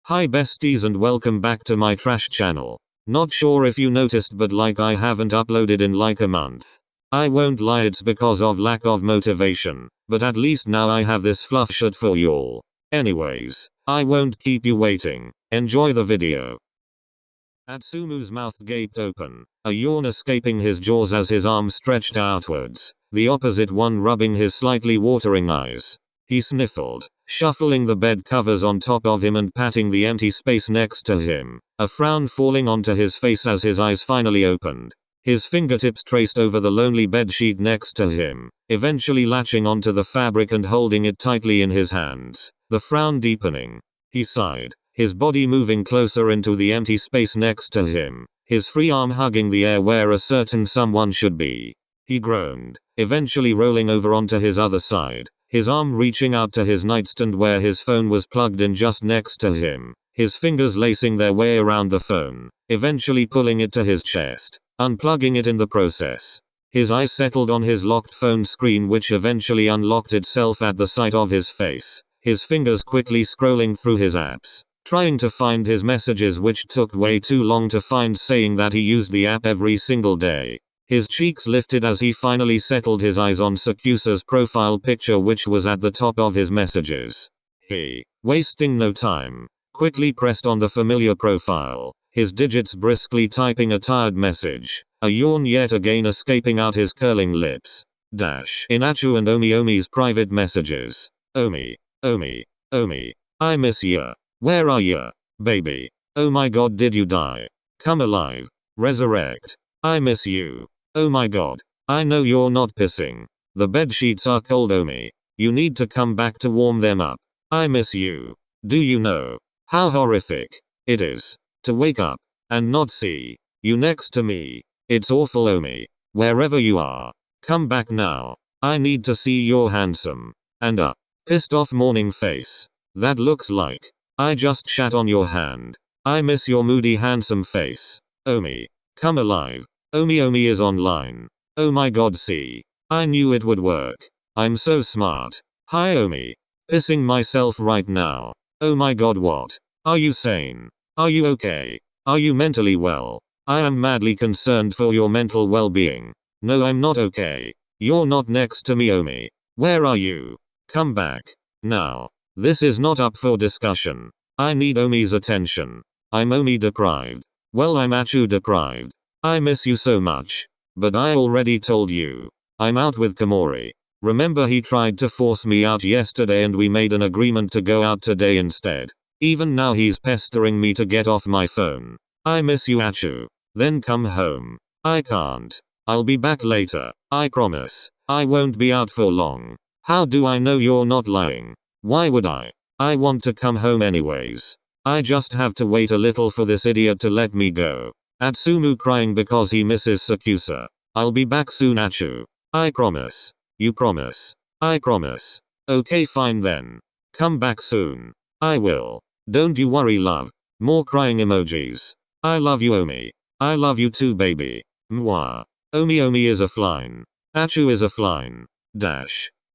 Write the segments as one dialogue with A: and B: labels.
A: Hi besties and welcome back to my trash channel. Not sure if you noticed but I haven't uploaded in like a month. I won't lie, it's because of lack of motivation, but at least now I have this fluff shit for y'all. Anyways, I won't keep you waiting. Enjoy the video. Atsumo's mouth gaped open, a yawn escaping his jaws as his arm stretched outwards, the opposite one rubbing his slightly watering eyes. He sniffled, shuffling the bed covers on top of him and patting the empty space next to him, a frown falling onto his face as his eyes finally opened. His fingertips traced over the lonely bedsheet next to him, eventually latching onto the fabric and holding it tightly in his hands, the frown deepening. He sighed, his body moving closer into the empty space next to him, his free arm hugging the air where a certain someone should be. He groaned, eventually rolling over onto his other side, his arm reaching out to his nightstand where his phone was plugged in just next to him, his fingers lacing their way around the phone, eventually pulling it to his chest, unplugging it in the process. His eyes settled on his locked phone screen, which eventually unlocked itself at the sight of his face, his fingers quickly scrolling through his apps, trying to find his messages, which took way too long to find, saying that he used the app every single day. His cheeks lifted as he finally settled his eyes on Sakuatsu's profile picture, which was at the top of his messages. He, wasting no time, quickly pressed on the familiar profile, his digits briskly typing a tired message, a yawn yet again escaping out his curling lips. In Haikyuu and Omi's private messages. Omi, I miss ya. Where are ya, baby? Oh my god, did you die? Come alive. Resurrect. I miss you. Oh my god. I know you're not pissing. The bedsheets are cold, Omi. You need to come back to warm them up. I miss you. Do you know how horrific it is to wake up and not see you next to me? It's awful, Omi. Wherever you are, come back now. I need to see your handsome and pissed off morning face. That looks like I just shat on your hand. I miss your moody handsome face. Omi, come alive. Omi is online. Oh my god, see. I knew it would work. I'm so smart. Hi Omi. Pissing myself right now. Oh my god, what? Are you sane? Are you okay? Are you mentally well? I am madly concerned for your mental well-being. No, I'm not okay. You're not next to me, Omi. Where are you? Come back. Now. This is not up for discussion. I need Omi's attention. I'm Omi deprived. Well, I'm Haikyuu deprived. I miss you so much. But I already told you. I'm out with Komori. Remember, he tried to force me out yesterday and we made an agreement to go out today instead. Even now he's pestering me to get off my phone. I miss you, Haikyuu. Then come home. I can't. I'll be back later. I promise. I won't be out for long. How do I know you're not lying? Why would I? I want to come home anyways. I just have to wait a little for this idiot to let me go. Atsumo crying because he misses Sakuatsu. I'll be back soon, Haikyuu. I promise. You promise? I promise. Okay, fine then. Come back soon. I will. Don't you worry, love. More crying emojis. I love you, Omi. I love you too, baby. Mwah. Omi is offline. Haikyuu is offline.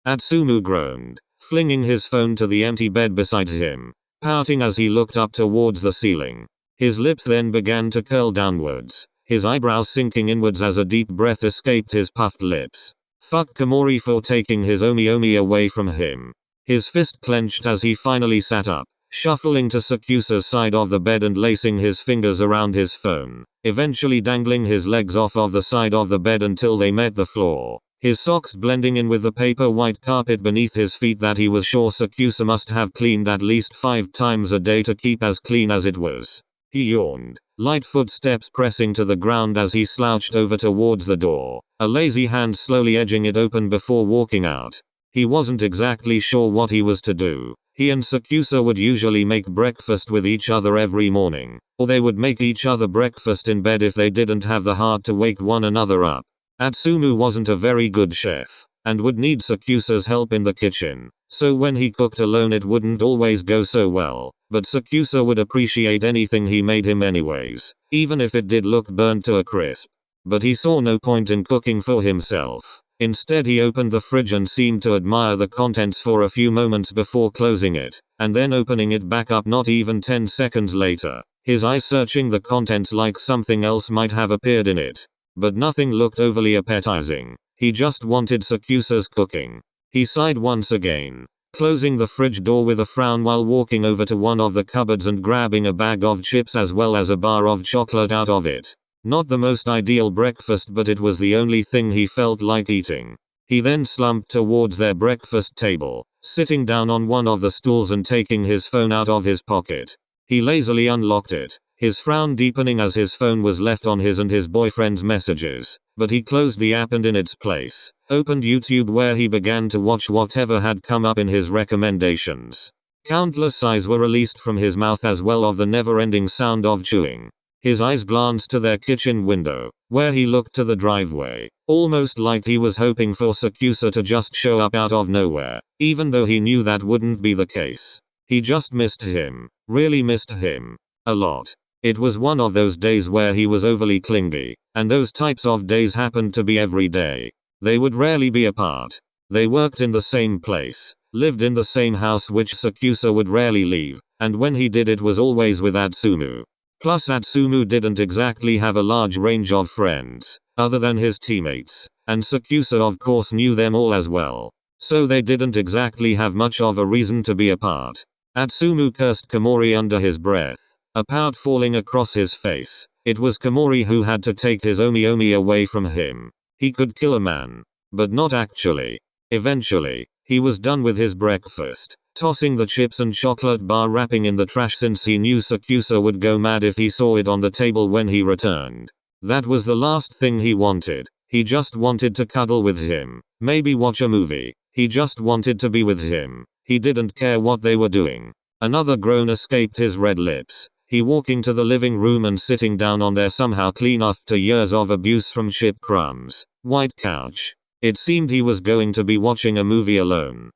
A: Atsumo groaned, flinging his phone to the empty bed beside him, pouting as he looked up towards the ceiling. His lips then began to curl downwards, his eyebrows sinking inwards as a deep breath escaped his puffed lips. Fuck Komori for taking his Omi away from him. His fist clenched as he finally sat up, shuffling to Sakuatsu's side of the bed and lacing his fingers around his phone, eventually dangling his legs off of the side of the bed until they met the floor. His socks blending in with the paper white carpet beneath his feet that he was sure Sakuatsu must have cleaned at least 5 times a day to keep as clean as it was. He yawned, light footsteps pressing to the ground as he slouched over towards the door, a lazy hand slowly edging it open before walking out. He wasn't exactly sure what he was to do. He and Sakuatsu would usually make breakfast with each other every morning, or they would make each other breakfast in bed if they didn't have the heart to wake one another up. Atsumo wasn't a very good chef, and would need Sakuatsu's help in the kitchen, so when he cooked alone it wouldn't always go so well, but Sakuatsu would appreciate anything he made him anyways, even if it did look burnt to a crisp. But he saw no point in cooking for himself. Instead he opened the fridge and seemed to admire the contents for a few moments before closing it, and then opening it back up not even 10 seconds later, his eyes searching the contents like something else might have appeared in it. But nothing looked overly appetizing. He just wanted Sakusa's cooking. He sighed once again, closing the fridge door with a frown while walking over to one of the cupboards and grabbing a bag of chips as well as a bar of chocolate out of it. Not the most ideal breakfast, but it was the only thing he felt like eating. He then slumped towards their breakfast table, sitting down on one of the stools and taking his phone out of his pocket. He lazily unlocked it, his frown deepening as his phone was left on his and his boyfriend's messages, but he closed the app and in its place, opened YouTube where he began to watch whatever had come up in his recommendations. Countless sighs were released from his mouth as well of the never-ending sound of chewing. His eyes glanced to their kitchen window, where he looked to the driveway, almost like he was hoping for Sakusa to just show up out of nowhere, even though he knew that wouldn't be the case. He just missed him, really missed him. A lot. It was one of those days where he was overly clingy, and those types of days happened to be every day. They would rarely be apart. They worked in the same place, lived in the same house which Sakusa would rarely leave, and when he did it was always with Atsumu. Plus Atsumu didn't exactly have a large range of friends, other than his teammates, and Sakusa of course knew them all as well. So they didn't exactly have much of a reason to be apart. Atsumu cursed Komori under his breath, a pout falling across his face. It was Komori who had to take his Omi away from him. He could kill a man, but not actually. Eventually, he was done with his breakfast, tossing the chips and chocolate bar wrapping in the trash since he knew Sakusa would go mad if he saw it on the table when he returned. That was the last thing he wanted. He just wanted to cuddle with him, maybe watch a movie. He just wanted to be with him. He didn't care what they were doing. Another groan escaped his red lips. He walking to the living room and sitting down on their somehow clean after years of abuse from chip crumbs, white couch. It seemed he was going to be watching a movie alone.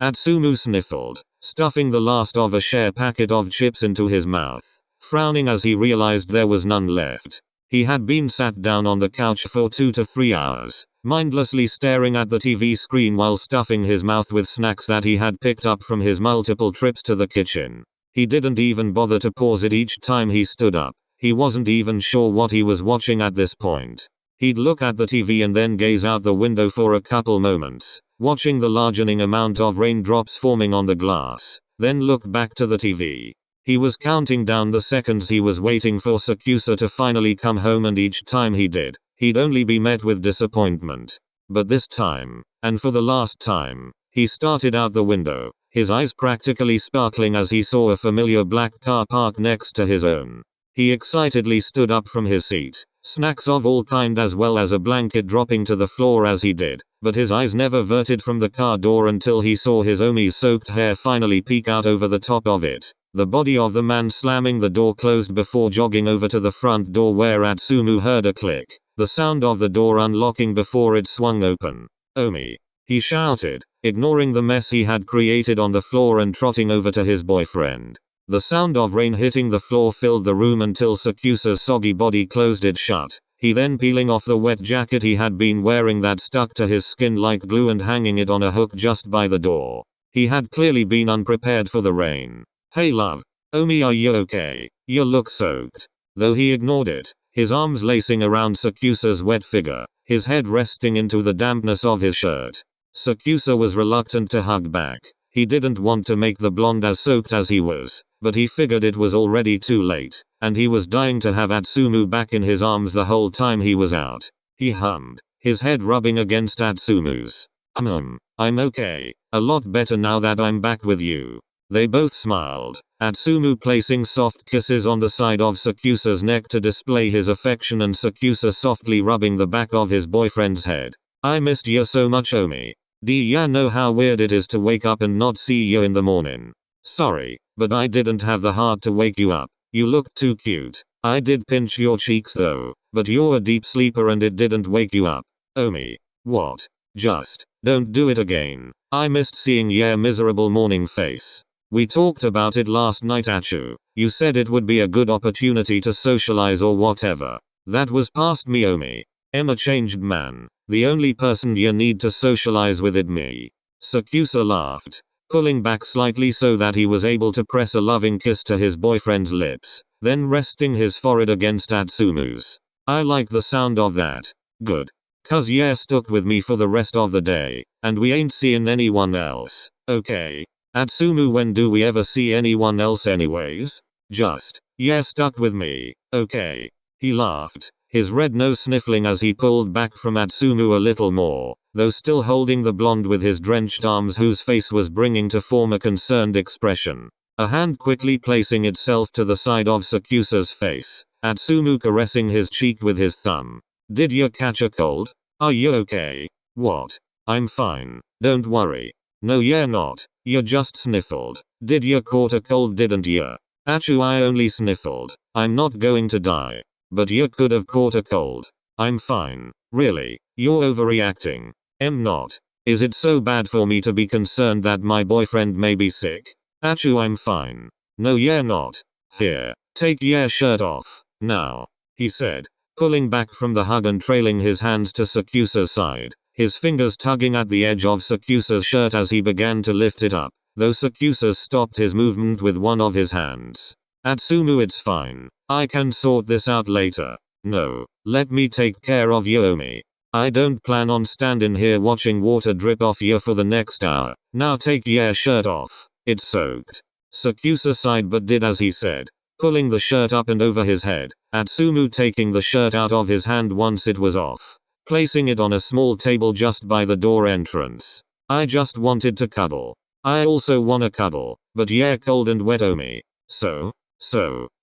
A: Atsumu sniffled, stuffing the last of a share packet of chips into his mouth, frowning as he realized there was none left. He had been sat down on the couch for 2 to 3 hours, mindlessly staring at the TV screen while stuffing his mouth with snacks that he had picked up from his multiple trips to the kitchen. He didn't even bother to pause it each time he stood up. He wasn't even sure what he was watching at this point. He'd look at the TV and then gaze out the window for a couple moments, watching the largening amount of raindrops forming on the glass, then look back to the TV. He was counting down the seconds he was waiting for Sakusa to finally come home, and each time he did, he'd only be met with disappointment. But this time, and for the last time, he started out the window, his eyes practically sparkling as he saw a familiar black car parked next to his own. He excitedly stood up from his seat, snacks of all kind as well as a blanket dropping to the floor as he did, but his eyes never verted from the car door until he saw his Omi's soaked hair finally peek out over the top of it. The body of the man slamming the door closed before jogging over to the front door where Atsumu heard a click, the sound of the door unlocking before it swung open. "Omi," he shouted, ignoring the mess he had created on the floor and trotting over to his boyfriend. The sound of rain hitting the floor filled the room until Sakusa's soggy body closed it shut. He then peeling off the wet jacket he had been wearing that stuck to his skin like glue and hanging it on a hook just by the door. He had clearly been unprepared for the rain. "Hey love. Omi, are you okay? You look soaked." Though he ignored it, his arms lacing around Sakusa's wet figure, his head resting into the dampness of his shirt. Sakusa was reluctant to hug back. He didn't want to make the blonde as soaked as he was, but he figured it was already too late, and he was dying to have Atsumu back in his arms the whole time he was out. He hummed, his head rubbing against Atsumu's. I'm okay. A lot better now that I'm back with you." They both smiled, Atsumu placing soft kisses on the side of Sakusa's neck to display his affection and Sakusa softly rubbing the back of his boyfriend's head. "I missed you so much, Omi. Do ya know how weird it is to wake up and not see you in the morning? Sorry, but I didn't have the heart to wake you up. You looked too cute. I did pinch your cheeks though, but you're a deep sleeper and it didn't wake you up. Omi. What? Just don't do it again. I missed seeing your miserable morning face. We talked about it last night, Achu. You said it would be a good opportunity to socialize or whatever. That was past me, Omi. I'm a changed man. The only person you need to socialize with is me. Sakuatsu laughed, pulling back slightly so that he was able to press a loving kiss to his boyfriend's lips, then resting his forehead against Atsumu's. I like the sound of that. Good. 'Cause you're stuck with me for the rest of the day, and we ain't seeing anyone else, okay? Atsumu, when do we ever see anyone else anyways? Just, you're stuck with me, okay? He laughed, his red nose sniffling as he pulled back from Atsumu a little more, though still holding the blonde with his drenched arms whose face was bringing to form a concerned expression. A hand quickly placing itself to the side of Sakuatsu's face, Atsumu caressing his cheek with his thumb. Did you catch a cold? Are you okay? What? I'm fine. Don't worry. No, you're not. You just sniffled. Did you caught a cold, didn't you? Achoo, I only sniffled. I'm not going to die. But you could have caught a cold. I'm fine. Really? You're overreacting. Am not. Is it so bad for me to be concerned that my boyfriend may be sick? Achoo, I'm fine. No, you're not. Here. Take your shirt off. Now. He said, pulling back from the hug and trailing his hands to Sakuatsu's side, his fingers tugging at the edge of Sakuatsu's shirt as he began to lift it up, though Sakuatsu stopped his movement with one of his hands. Atsumu, it's fine. I can sort this out later. No, let me take care of you, Omi. I don't plan on standing here watching water drip off you for the next hour. Now take your shirt off. It's soaked. Sakuatsu sighed but did as he said, pulling the shirt up and over his head, Atsumu taking the shirt out of his hand once it was off, placing it on a small table just by the door entrance. I just wanted to cuddle. I also wanna cuddle, but you're cold and wet, Omi. So,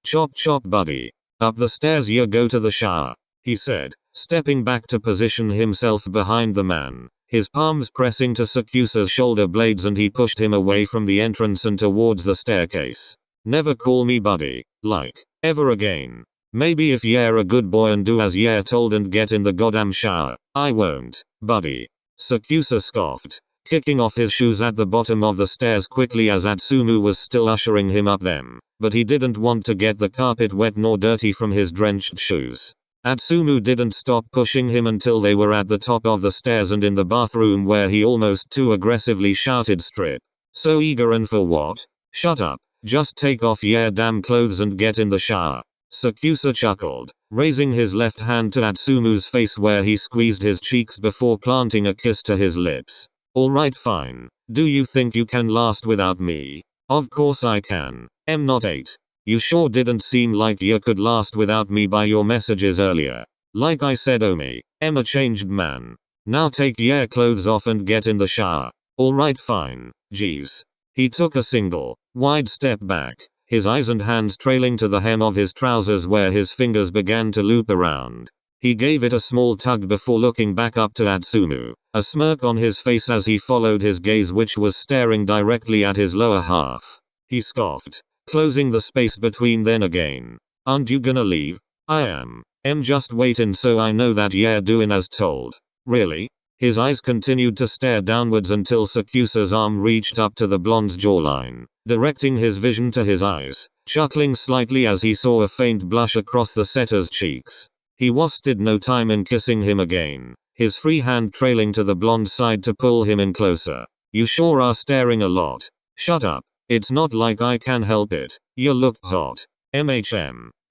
A: chop chop buddy. Up the stairs you go to the shower, he said, stepping back to position himself behind the man, his palms pressing to Sakuatsu's shoulder blades, and he pushed him away from the entrance and towards the staircase. Never call me buddy, like, ever again. Maybe if you're a good boy and do as you're told and get in the goddamn shower, I won't, buddy. Sakuatsu scoffed, kicking off his shoes at the bottom of the stairs quickly as Atsumu was still ushering him up them, but he didn't want to get the carpet wet nor dirty from his drenched shoes. Atsumu didn't stop pushing him until they were at the top of the stairs and in the bathroom, where he almost too aggressively shouted, "Strip. So eager, and for what? Shut up. Just take off your damn clothes and get in the shower." Sakuatsu chuckled, raising his left hand to Atsumu's face where he squeezed his cheeks before planting a kiss to his lips. Alright, fine. Do you think you can last without me? Of course I can. I'm not 8. You sure didn't seem like you could last without me by your messages earlier. Like I said, Omi, I'm a changed man. Now take your clothes off and get in the shower. Alright, fine. Jeez. He took a single, wide step back, his eyes and hands trailing to the hem of his trousers where his fingers began to loop around. He gave it a small tug before looking back up to Atsumu, a smirk on his face as he followed his gaze, which was staring directly at his lower half. He scoffed, closing the space between. Then again, aren't you gonna leave? I am. I'm just waiting so I know that you're doing as told. Really? His eyes continued to stare downwards until Sakuatsu's arm reached up to the blonde's jawline, directing his vision to his eyes, chuckling slightly as he saw a faint blush across the setter's cheeks. He wasted no time in kissing him again, his free hand trailing to the blonde's side to pull him in closer. You sure are staring a lot. Shut up. It's not like I can help it. You look hot.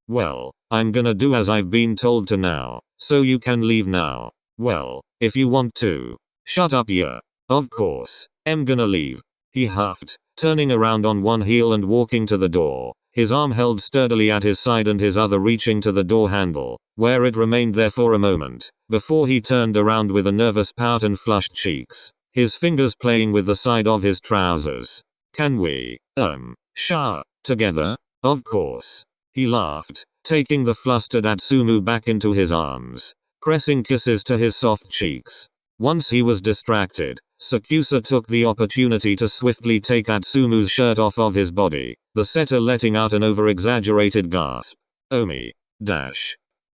A: Well, I'm gonna do as I've been told to now, so you can leave now. Well, if you want to. Shut up, yeah. Of course, I'm gonna leave. He huffed, turning around on one heel and walking to the door, his arm held sturdily at his side and his other reaching to the door handle, where it remained there for a moment, before he turned around with a nervous pout and flushed cheeks, his fingers playing with the side of his trousers. Can we, shower together? Of course. He laughed, taking the flustered Atsumu back into his arms, pressing kisses to his soft cheeks. Once he was distracted, Sakuatsu took the opportunity to swiftly take Atsumu's shirt off of his body, the setter letting out an over-exaggerated gasp. Omi.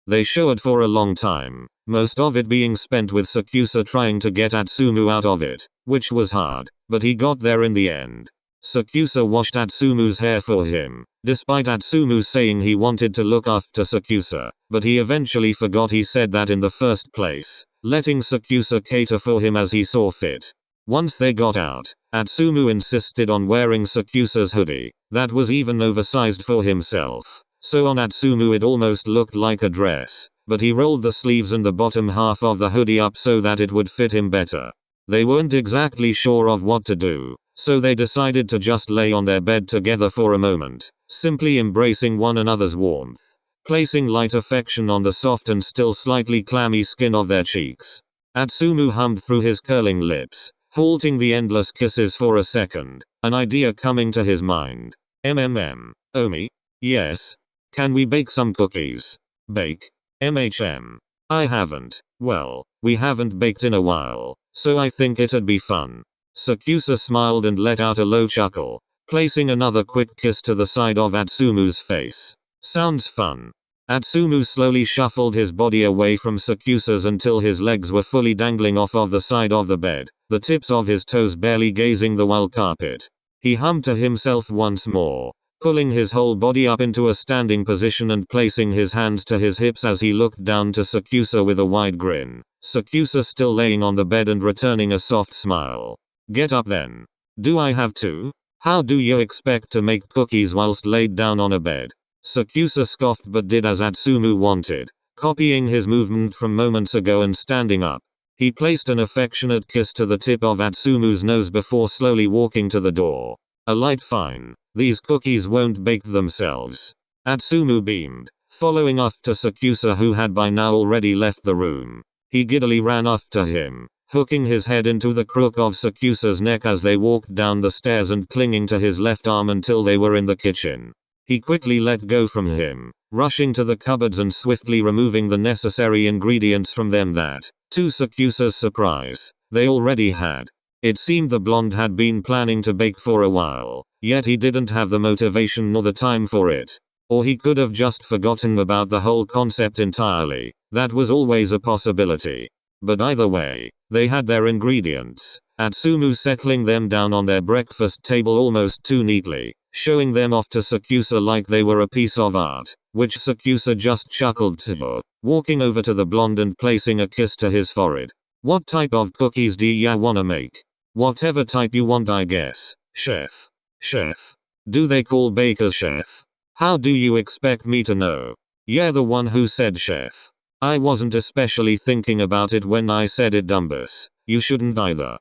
A: They showered for a long time, most of it being spent with Sakuatsu trying to get Atsumu out of it, which was hard, but he got there in the end. Sakuatsu washed Atsumu's hair for him, despite Atsumu saying he wanted to look after Sakuatsu, but he eventually forgot he said that in the first place, letting Sakuatsu cater for him as he saw fit. Once they got out, Atsumu insisted on wearing Sakuatsu's hoodie, that was even oversized for himself. So on Atsumu it almost looked like a dress, but he rolled the sleeves and the bottom half of the hoodie up so that it would fit him better. They weren't exactly sure of what to do, so they decided to just lay on their bed together for a moment, simply embracing one another's warmth, placing light affection on the soft and still slightly clammy skin of their cheeks. Atsumu hummed through his curling lips, halting the endless kisses for a second, an idea coming to his mind. Omi? Yes? Can we bake some cookies? Bake? I haven't. Well, we haven't baked in a while, so I think it'd be fun. Sakuatsu smiled and let out a low chuckle, placing another quick kiss to the side of Atsumu's face. Sounds fun. Atsumu slowly shuffled his body away from Sakuatsu's until his legs were fully dangling off of the side of the bed, the tips of his toes barely grazing the wall carpet. He hummed to himself once more, pulling his whole body up into a standing position and placing his hands to his hips as he looked down to Sakuatsu with a wide grin. Sakuatsu still laying on the bed and returning a soft smile. Get up then. Do I have to? How do you expect to make cookies whilst laid down on a bed? Sakuatsu scoffed but did as Atsumu wanted, copying his movement from moments ago and standing up. He placed an affectionate kiss to the tip of Atsumu's nose before slowly walking to the door. A light fine. These cookies won't bake themselves. Atsumu beamed, following after Sakuatsu who had by now already left the room. He giddily ran after him, hooking his head into the crook of Sakuatsu's neck as they walked down the stairs and clinging to his left arm until they were in the kitchen. He quickly let go from him, rushing to the cupboards and swiftly removing the necessary ingredients from them that, to Sakuatsu's surprise, they already had. It seemed the blonde had been planning to bake for a while, yet he didn't have the motivation nor the time for it. Or he could have just forgotten about the whole concept entirely. That was always a possibility. But either way, they had their ingredients. Atsumu settling them down on their breakfast table almost too neatly, showing them off to Sakuatsu like they were a piece of art, which Sakuatsu just chuckled to, walking over to the blonde and placing a kiss to his forehead. What type of cookies do ya wanna make? Whatever type you want, I guess. Chef. Chef. Do they call bakers chef? How do you expect me to know? You're the one who said chef. I wasn't especially thinking about it when I said it, Dumbus. You shouldn't either.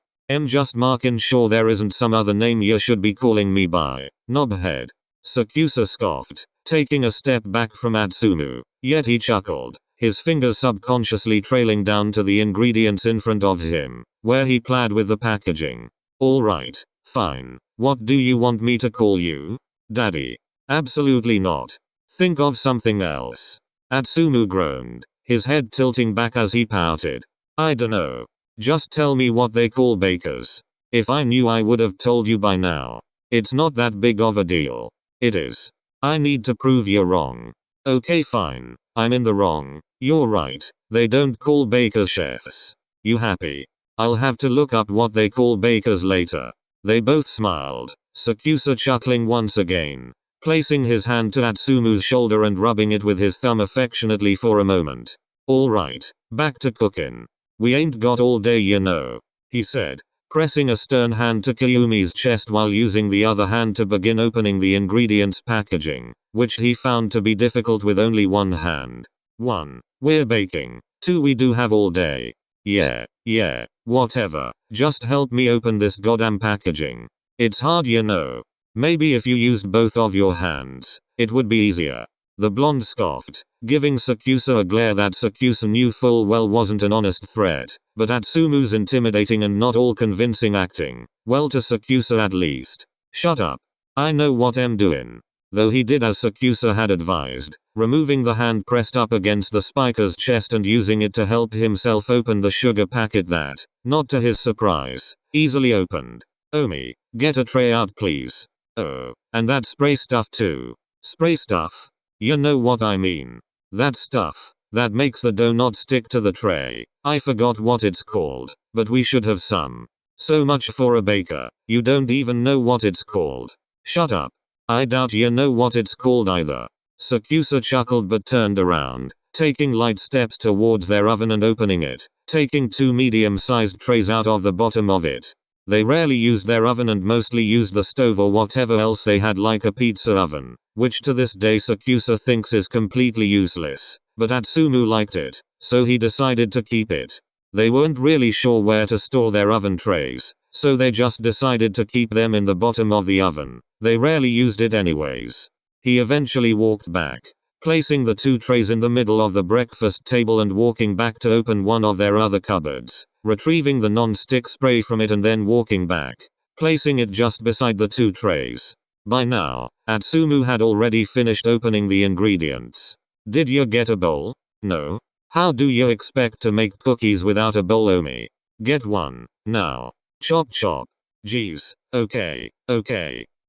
A: Just making sure there isn't some other name you should be calling me by. Knobhead. Sakuatsu scoffed, taking a step back from Atsumu, yet he chuckled, his fingers subconsciously trailing down to the ingredients in front of him, where he plied with the packaging. Alright, fine. What do you want me to call you? Daddy? Absolutely not. Think of something else. Atsumu groaned, his head tilting back as he pouted. I dunno. Just tell me what they call bakers. If I knew I would have told you by now. It's not that big of a deal. It is. I need to prove you're wrong. Okay fine, I'm in the wrong. You're right, they don't call bakers chefs. You happy? I'll have to look up what they call bakers later. They both smiled, Sakuatsu chuckling once again, placing his hand to Atsumu's shoulder and rubbing it with his thumb affectionately for a moment. Alright, back to cooking. We ain't got all day you know, he said, pressing a stern hand to Kayumi's chest while using the other hand to begin opening the ingredients packaging, which he found to be difficult with only one hand. 1. We're baking. 2. We do have all day. Yeah, whatever. Just help me open this goddamn packaging. It's hard you know. Maybe if you used both of your hands, it would be easier. The blonde scoffed, giving Sakuatsu a glare that Sakuatsu knew full well wasn't an honest threat, but Atsumu's intimidating and not all convincing acting, well to Sakuatsu at least. Shut up. I know what I'm doing. Though he did as Sakuatsu had advised, removing the hand pressed up against the spiker's chest and using it to help himself open the sugar packet that, not to his surprise, easily opened. Omi, get a tray out please. Oh, and that spray stuff too. Spray stuff? You know what I mean. That stuff, that makes the dough not stick to the tray. I forgot what it's called, but we should have some. So much for a baker, you don't even know what it's called. Shut up. I doubt you know what it's called either. Sakuatsu chuckled but turned around, taking light steps towards their oven and opening it, taking 2 medium-sized trays out of the bottom of it. They rarely used their oven and mostly used the stove or whatever else they had, like a pizza oven, which to this day Sakuatsu thinks is completely useless, but Atsumu liked it, so he decided to keep it. They weren't really sure where to store their oven trays, so they just decided to keep them in the bottom of the oven. They rarely used it anyways. He eventually walked back, placing the 2 trays in the middle of the breakfast table and walking back to open one of their other cupboards, retrieving the non-stick spray from it and then walking back, placing it just beside the 2 trays. By now, Atsumu had already finished opening the ingredients. Did you get a bowl? No? How do you expect to make cookies without a bowl, Omi? Get one, now. Chop chop. Geez, okay.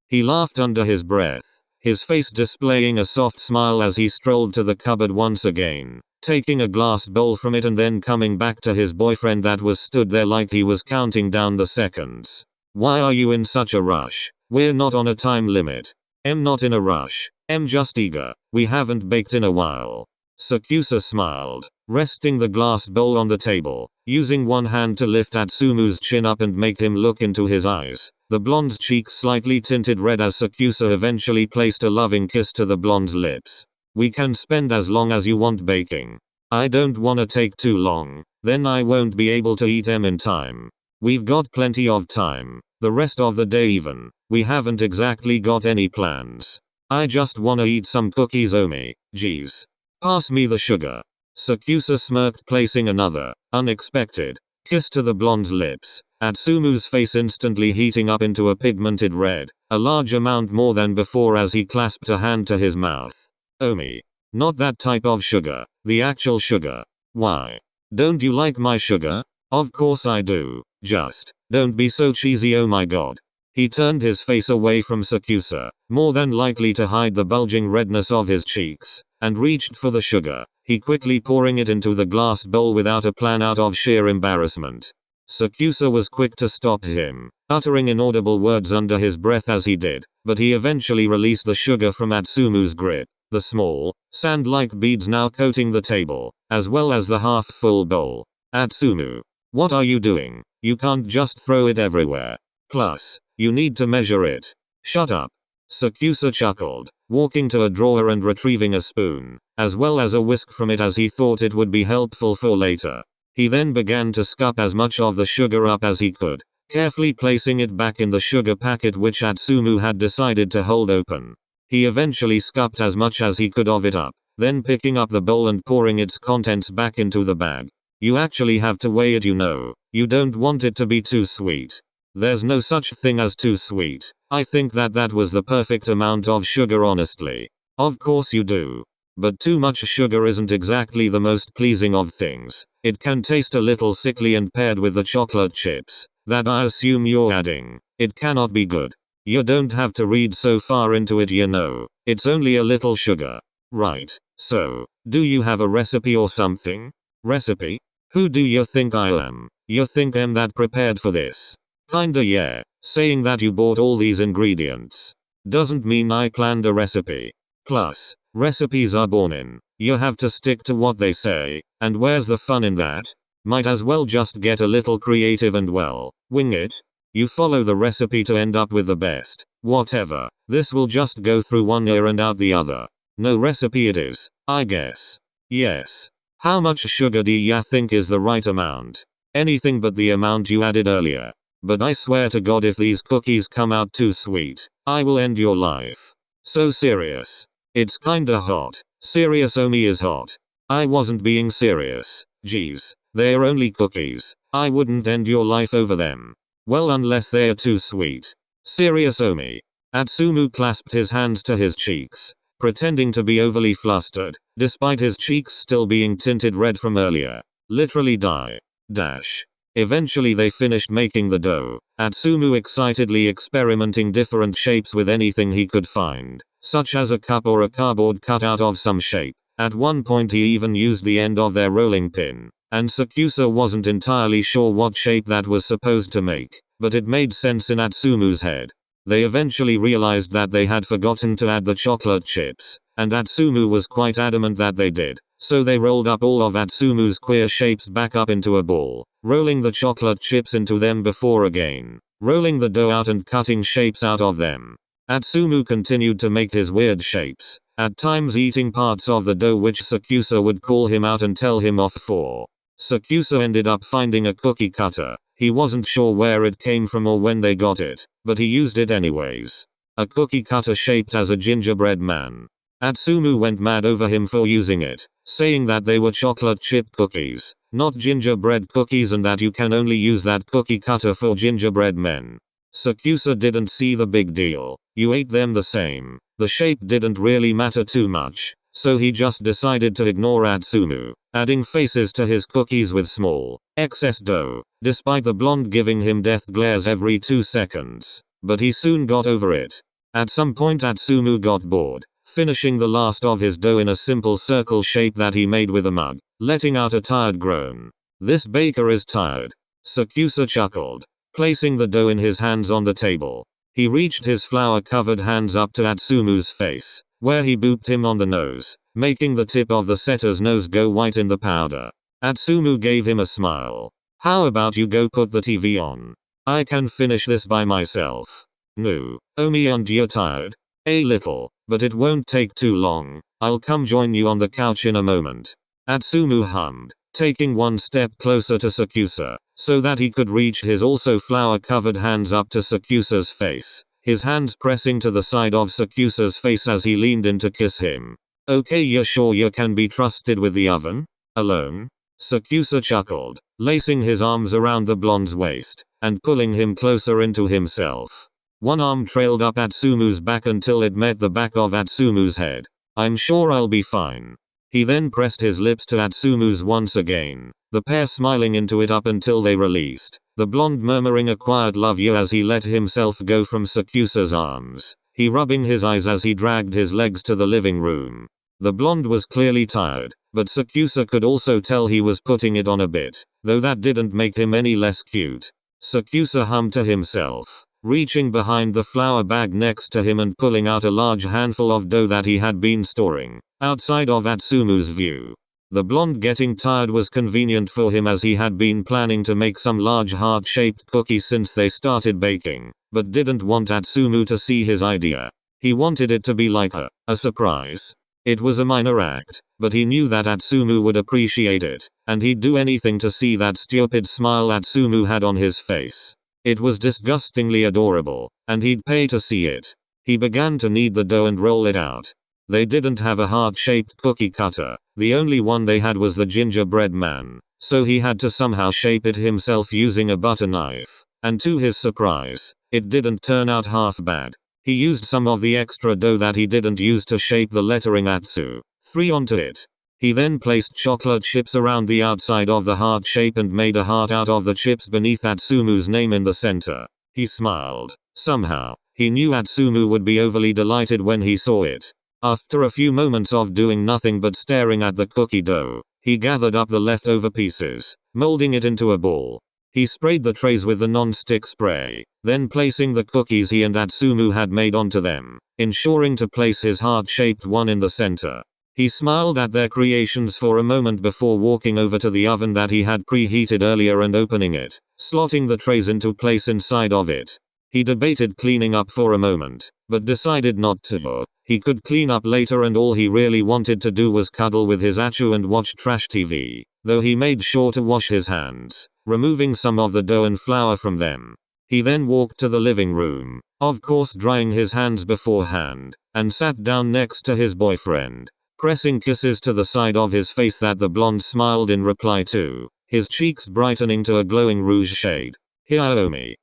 A: He laughed under his breath, his face displaying a soft smile as he strolled to the cupboard once again, taking a glass bowl from it and then coming back to his boyfriend that was stood there like he was counting down the seconds. Why are you in such a rush? We're not on a time limit. I'm not in a rush. I'm just eager. We haven't baked in a while. Sakuatsu smiled, resting the glass bowl on the table, using one hand to lift Atsumu's chin up and make him look into his eyes. The blonde's cheeks slightly tinted red as Sakuatsu eventually placed a loving kiss to the blonde's lips. We can spend as long as you want baking. I don't wanna take too long, then I won't be able to eat them in time. We've got plenty of time. The rest of the day even. We haven't exactly got any plans. I just wanna eat some cookies, Omi. Geez. Pass me the sugar. Sakuatsu smirked, placing another, unexpected, kiss to the blonde's lips. Atsumu's face instantly heating up into a pigmented red, a large amount more than before as he clasped a hand to his mouth. Omi. Not that type of sugar, the actual sugar. Why? Don't you like my sugar? Of course I do, just, don't be so cheesy, oh my god. He turned his face away from Sakuatsu, more than likely to hide the bulging redness of his cheeks, and reached for the sugar, he quickly pouring it into the glass bowl without a plan out of sheer embarrassment. Sakuatsu was quick to stop him, uttering inaudible words under his breath as he did, but he eventually released the sugar from Atsumu's grip, the small, sand-like beads now coating the table, as well as the half-full bowl. Atsumu. What are you doing? You can't just throw it everywhere. Plus, you need to measure it. Shut up. Sakuatsu chuckled, walking to a drawer and retrieving a spoon, as well as a whisk from it as he thought it would be helpful for later. He then began to scoop as much of the sugar up as he could, carefully placing it back in the sugar packet which Atsumu had decided to hold open. He eventually scooped as much as he could of it up, then picking up the bowl and pouring its contents back into the bag. You actually have to weigh it, you know. You don't want it to be too sweet. There's no such thing as too sweet. I think that was the perfect amount of sugar, honestly. Of course you do. But too much sugar isn't exactly the most pleasing of things. It can taste a little sickly, and paired with the chocolate chips that I assume you're adding, it cannot be good. You don't have to read so far into it, you know. It's only a little sugar. Right. So, do you have a recipe or something? Recipe? Who do you think I am? You think I'm that prepared for this? Kinda, yeah. Saying that you bought all these ingredients doesn't mean I planned a recipe. Plus, recipes are born in. You have to stick to what they say, and where's the fun in that? Might as well just get a little creative and well, wing it. You follow the recipe to end up with the best. Whatever. This will just go through one ear and out the other. No recipe it is, I guess. Yes. How much sugar do ya think is the right amount? Anything but the amount you added earlier. But I swear to God, if these cookies come out too sweet, I will end your life. So serious. It's kinda hot. Serious, Omi is hot. I wasn't being serious. Geez. They're only cookies. I wouldn't end your life over them. Well, unless they're too sweet. Serious, Omi. Atsumu clasped his hands to his cheeks, pretending to be overly flustered, despite his cheeks still being tinted red from earlier. Literally die. Dash. Eventually they finished making the dough, Atsumu excitedly experimenting different shapes with anything he could find, such as a cup or a cardboard cut out of some shape. At one point he even used the end of their rolling pin, and Sakuatsu wasn't entirely sure what shape that was supposed to make, but it made sense in Atsumu's head. They eventually realized that they had forgotten to add the chocolate chips, and Atsumu was quite adamant that they did, so they rolled up all of Atsumu's queer shapes back up into a ball, rolling the chocolate chips into them before again rolling the dough out and cutting shapes out of them. Atsumu continued to make his weird shapes, at times eating parts of the dough which Sakuatsu would call him out and tell him off for. Sakuatsu ended up finding a cookie cutter. He wasn't sure where it came from or when they got it, but he used it anyways. A cookie cutter shaped as a gingerbread man. Atsumu went mad over him for using it, saying that they were chocolate chip cookies, not gingerbread cookies, and that you can only use that cookie cutter for gingerbread men. Sakuatsu didn't see the big deal. You ate them the same. The shape didn't really matter too much, so he just decided to ignore Atsumu, adding faces to his cookies with small, excess dough, despite the blonde giving him death glares every 2 seconds. But he soon got over it. At some point Atsumu got bored, finishing the last of his dough in a simple circle shape that he made with a mug, letting out a tired groan. "This baker is tired." Sakuatsu chuckled, placing the dough in his hands on the table. He reached his flour-covered hands up to Atsumu's face, where he booped him on the nose, making the tip of the setter's nose go white in the powder. Atsumu gave him a smile. "How about you go put the TV on? I can finish this by myself." "No, Omi, and you're tired?" "A little, but it won't take too long. I'll come join you on the couch in a moment." Atsumu hummed, taking one step closer to Sakuatsu, so that he could reach his also flour-covered hands up to Sakuatsu's face, his hands pressing to the side of Sakuatsu's face as he leaned in to kiss him. "Okay, you're sure you can be trusted with the oven? Alone?" Sakuatsu chuckled, lacing his arms around the blonde's waist, and pulling him closer into himself. One arm trailed up Atsumu's back until it met the back of Atsumu's head. "I'm sure I'll be fine." He then pressed his lips to Atsumu's once again, the pair smiling into it up until they released, the blonde murmuring a quiet "love you" as he let himself go from Sakuatsu's arms, he rubbing his eyes as he dragged his legs to the living room. The blonde was clearly tired, but Sakuatsu could also tell he was putting it on a bit, though that didn't make him any less cute. Sakuatsu hummed to himself, reaching behind the flour bag next to him and pulling out a large handful of dough that he had been storing, outside of Atsumu's view. The blonde getting tired was convenient for him as he had been planning to make some large heart-shaped cookies since they started baking, but didn't want Atsumu to see his idea. He wanted it to be like a surprise. It was a minor act, but he knew that Atsumu would appreciate it, and he'd do anything to see that stupid smile Atsumu had on his face. It was disgustingly adorable, and he'd pay to see it. He began to knead the dough and roll it out. They didn't have a heart-shaped cookie cutter, the only one they had was the gingerbread man, so he had to somehow shape it himself using a butter knife, and to his surprise, it didn't turn out half bad. He used some of the extra dough that he didn't use to shape the lettering Atsu 3 onto it. He then placed chocolate chips around the outside of the heart shape and made a heart out of the chips beneath Atsumu's name in the center. He smiled. Somehow, he knew Atsumu would be overly delighted when he saw it. After a few moments of doing nothing but staring at the cookie dough, he gathered up the leftover pieces, molding it into a ball. He sprayed the trays with the non-stick spray, then placing the cookies he and Atsumu had made onto them, ensuring to place his heart-shaped one in the center. He smiled at their creations for a moment before walking over to the oven that he had preheated earlier and opening it, slotting the trays into place inside of it. He debated cleaning up for a moment, but decided not to. He could clean up later and all he really wanted to do was cuddle with his Achu and watch trash TV, though he made sure to wash his hands, removing some of the dough and flour from them. He then walked to the living room, of course drying his hands beforehand, and sat down next to his boyfriend, pressing kisses to the side of his face that the blonde smiled in reply to, his cheeks brightening to a glowing rouge shade. "Here Omi.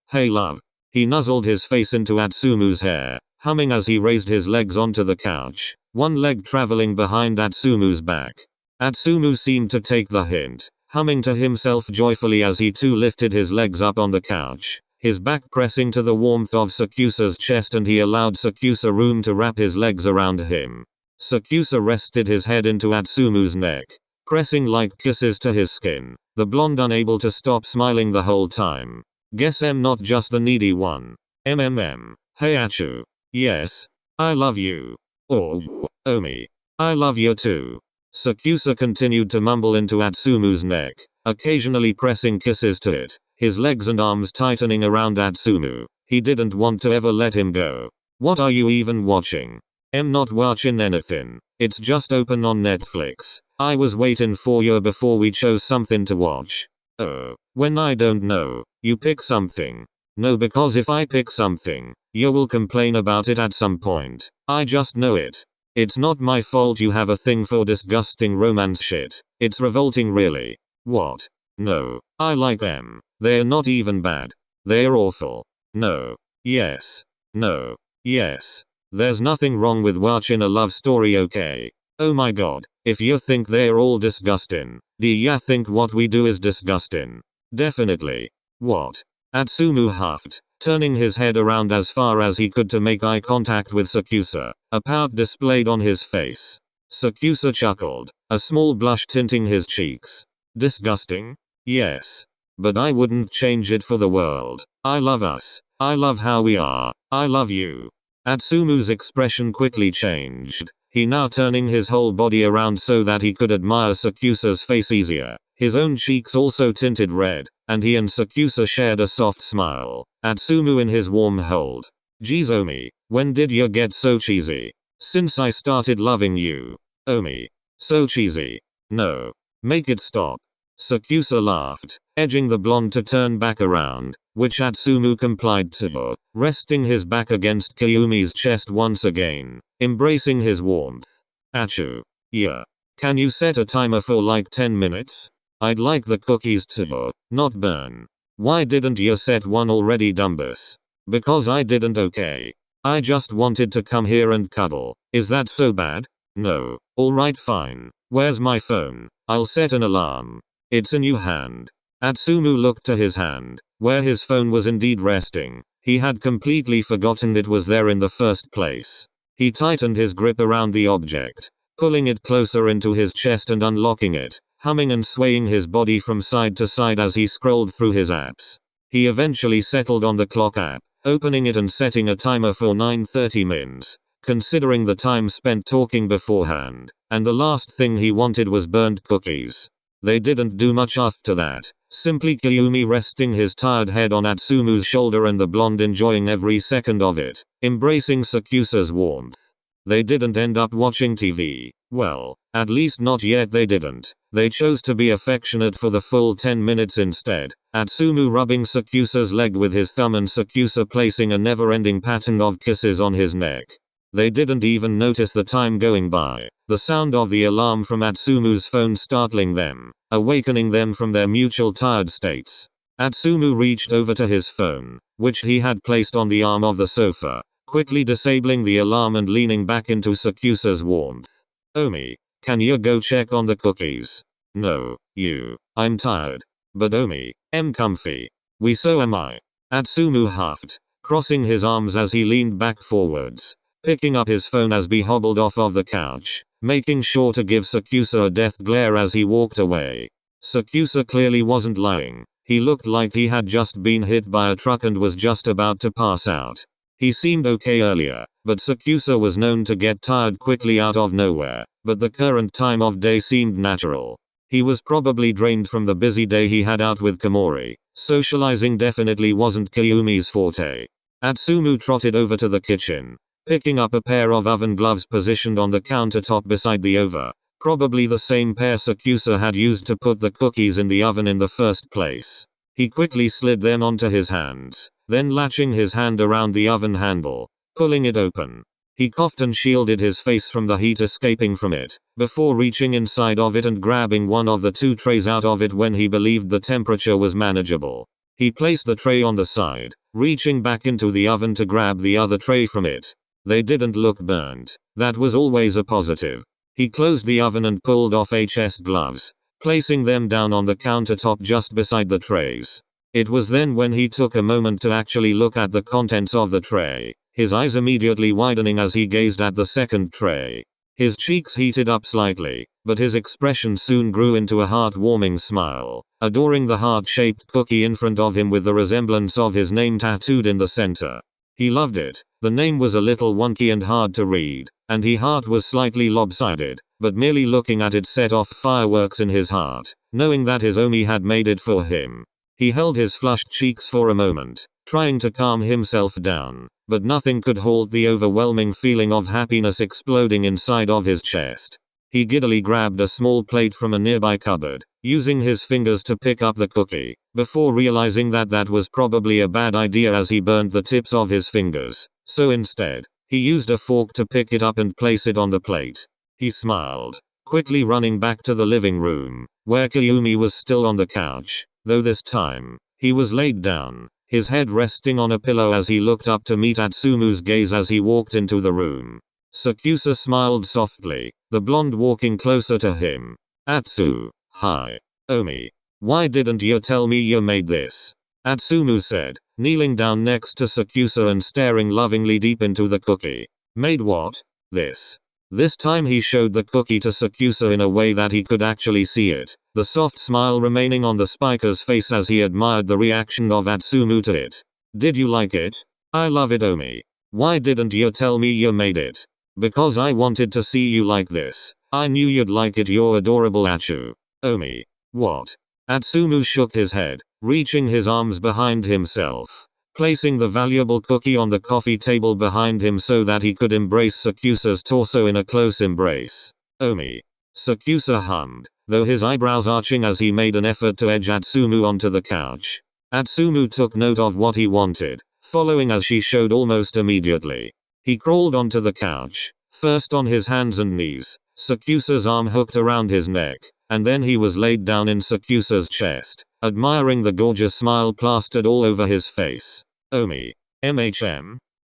A: Hey love." He nuzzled his face into Atsumu's hair, humming as he raised his legs onto the couch, one leg traveling behind Atsumu's back. Atsumu seemed to take the hint, humming to himself joyfully as he too lifted his legs up on the couch, his back pressing to the warmth of Sakuatsu's chest, and he allowed Sakuatsu room to wrap his legs around him. Sakuatsu rested his head into Atsumu's neck, pressing light kisses to his skin, the blonde unable to stop smiling the whole time. "Guess I'm not just the needy one. Hey Achu. Yes. I love you. Oh, Omi. I love you too. Sakuatsu continued to mumble into Atsumu's neck, occasionally pressing kisses to it, his legs and arms tightening around Atsumu. He didn't want to ever let him go. What are you even watching? I'm not watching anything. It's just open on Netflix. I was waiting for you before we chose something to watch. Oh, when I don't know, you pick something. No, because if I pick something, you will complain about it at some point. I just know it. It's not my fault you have a thing for disgusting romance shit. It's revolting really. What? No. I like them. They're not even bad. They're awful. No. Yes. No. Yes. There's nothing wrong with watching a love story, okay? Oh my god. If you think they're all disgusting, do ya think what we do is disgusting? Definitely. What? Atsumu huffed, turning his head around as far as he could to make eye contact with Sakuatsu, a pout displayed on his face. Sakuatsu chuckled, a small blush tinting his cheeks. Disgusting? Yes. But I wouldn't change it for the world. I love us. I love how we are. I love you. Atsumu's expression quickly changed, he now turning his whole body around so that he could admire Sakuatsu's face easier. His own cheeks also tinted red, and he and Sakuatsu shared a soft smile. Atsumu in his warm hold. Geez Omi, when did you get so cheesy? Since I started loving you. Omi. So cheesy. No. Make it stop. Sakuatsu laughed, edging the blonde to turn back around, which Atsumu complied to, resting his back against Kayumi's chest once again, embracing his warmth. Achu. Yeah. Can you set a timer for like 10 minutes? I'd like the cookies to not burn. Why didn't you set one already, Dumbus? Because I didn't, okay. I just wanted to come here and cuddle. Is that so bad? No. Alright, fine. Where's my phone? I'll set an alarm. It's in your hand. Atsumu looked to his hand, where his phone was indeed resting. He had completely forgotten it was there in the first place. He tightened his grip around the object, pulling it closer into his chest and unlocking it, humming and swaying his body from side to side as he scrolled through his apps. He eventually settled on the clock app, opening it and setting a timer for 9:30 mins, considering the time spent talking beforehand, and the last thing he wanted was burnt cookies. They didn't do much after that, simply Kayumi resting his tired head on Atsumu's shoulder and the blonde enjoying every second of it, embracing Sakuatsu's warmth. They didn't end up watching TV. Well, at least not yet they didn't. They chose to be affectionate for the full 10 minutes instead, Atsumu rubbing Sakuatsu's leg with his thumb and Sakuatsu placing a never-ending pattern of kisses on his neck. They didn't even notice the time going by, the sound of the alarm from Atsumu's phone startling them, awakening them from their mutual tired states. Atsumu reached over to his phone, which he had placed on the arm of the sofa, quickly disabling the alarm and leaning back into Sakuatsu's warmth. Omi, can you go check on the cookies? No, you. I'm tired. But Omi, I'm comfy. So am I. Atsumu huffed, crossing his arms as he leaned back forwards, picking up his phone as he hobbled off of the couch, making sure to give Sakuatsu a death glare as he walked away. Sakuatsu clearly wasn't lying. He looked like he had just been hit by a truck and was just about to pass out. He seemed okay earlier, but Sakuatsu was known to get tired quickly out of nowhere, but the current time of day seemed natural. He was probably drained from the busy day he had out with Komori. Socializing definitely wasn't Kayumi's forte. Atsumu trotted over to the kitchen, picking up a pair of oven gloves positioned on the countertop beside the oven, probably the same pair Sakuatsu had used to put the cookies in the oven in the first place. He quickly slid them onto his hands, then latching his hand around the oven handle, pulling it open. He coughed and shielded his face from the heat escaping from it, before reaching inside of it and grabbing one of the two trays out of it when he believed the temperature was manageable. He placed the tray on the side, reaching back into the oven to grab the other tray from it. They didn't look burnt. That was always a positive. He closed the oven and pulled off his gloves, placing them down on the countertop just beside the trays. It was then when he took a moment to actually look at the contents of the tray, his eyes immediately widening as he gazed at the second tray. His cheeks heated up slightly, but his expression soon grew into a heart-warming smile, adoring the heart-shaped cookie in front of him with the resemblance of his name tattooed in the center. He loved it. The name was a little wonky and hard to read, and his heart was slightly lopsided, but merely looking at it set off fireworks in his heart, knowing that his Omi had made it for him. He held his flushed cheeks for a moment, trying to calm himself down, but nothing could halt the overwhelming feeling of happiness exploding inside of his chest. He giddily grabbed a small plate from a nearby cupboard, using his fingers to pick up the cookie, before realizing that that was probably a bad idea as he burned the tips of his fingers. So instead, he used a fork to pick it up and place it on the plate. He smiled, quickly running back to the living room, where Kyumi was still on the couch, though this time, he was laid down, his head resting on a pillow as he looked up to meet Atsumu's gaze as he walked into the room. Sakusa smiled softly, the blonde walking closer to him. Atsu, hi. Omi. Why didn't you tell me you made this? Atsumu said, kneeling down next to Sakusa and staring lovingly deep into the cookie. Made what? This. This time he showed the cookie to Sakusa in a way that he could actually see it, the soft smile remaining on the spiker's face as he admired the reaction of Atsumu to it. Did you like it? I love it, Omi. Why didn't you tell me you made it? Because I wanted to see you like this. I knew you'd like it, you're adorable, Atsu. Omi. What? Atsumu shook his head, reaching his arms behind himself, placing the valuable cookie on the coffee table behind him so that he could embrace Sakusa's torso in a close embrace. Omi. Sakusa hummed, though his eyebrows arching as he made an effort to edge Atsumu onto the couch. Atsumu took note of what he wanted, following as she showed almost immediately. He crawled onto the couch, first on his hands and knees, Sakusa's arm hooked around his neck, and then he was laid down in Sakusa's chest, admiring the gorgeous smile plastered all over his face. Omi.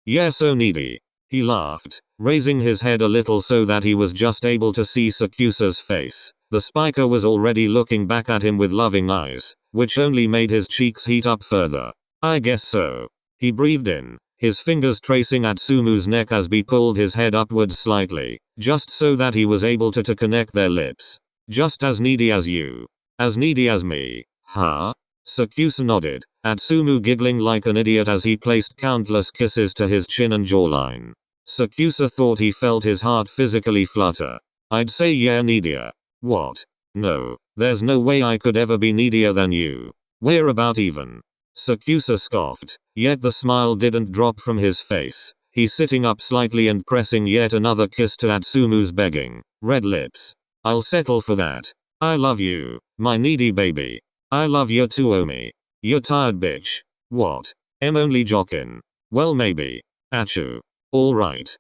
A: You're so needy. He laughed, raising his head a little so that he was just able to see Sakusa's face. The spiker was already looking back at him with loving eyes, which only made his cheeks heat up further. I guess so. He breathed in, his fingers tracing Atsumu's neck as he pulled his head upwards slightly, just so that he was able to connect their lips. Just as needy as you. As needy as me. Huh? Sakusa nodded, Atsumu giggling like an idiot as he placed countless kisses to his chin and jawline. Sakusa thought he felt his heart physically flutter. I'd say yeah, needier. What? No, there's no way I could ever be needier than you. We're about even. Sakusa scoffed, yet the smile didn't drop from his face. He's sitting up slightly and pressing yet another kiss to Atsumu's begging, red lips. I'll settle for that. I love you, my needy baby. I love you too, Omi. You tired bitch. What? Only jokin'. Well maybe. Achu. Alright.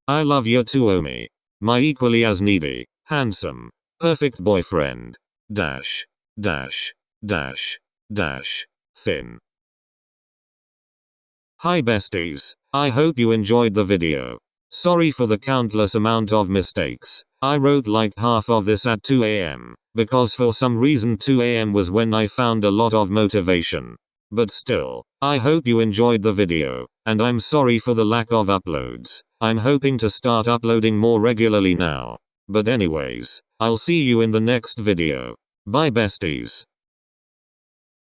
A: I love you too, Omi. My equally as needy, handsome, perfect boyfriend. Dash. Finn. Hi besties. I hope you enjoyed the video. Sorry for the countless amount of mistakes. I wrote like half of this at 2 AM, because for some reason 2 AM was when I found a lot of motivation. But still, I hope you enjoyed the video, and I'm sorry for the lack of uploads. I'm hoping to start uploading more regularly now. But anyways, I'll see you in the next video. Bye besties.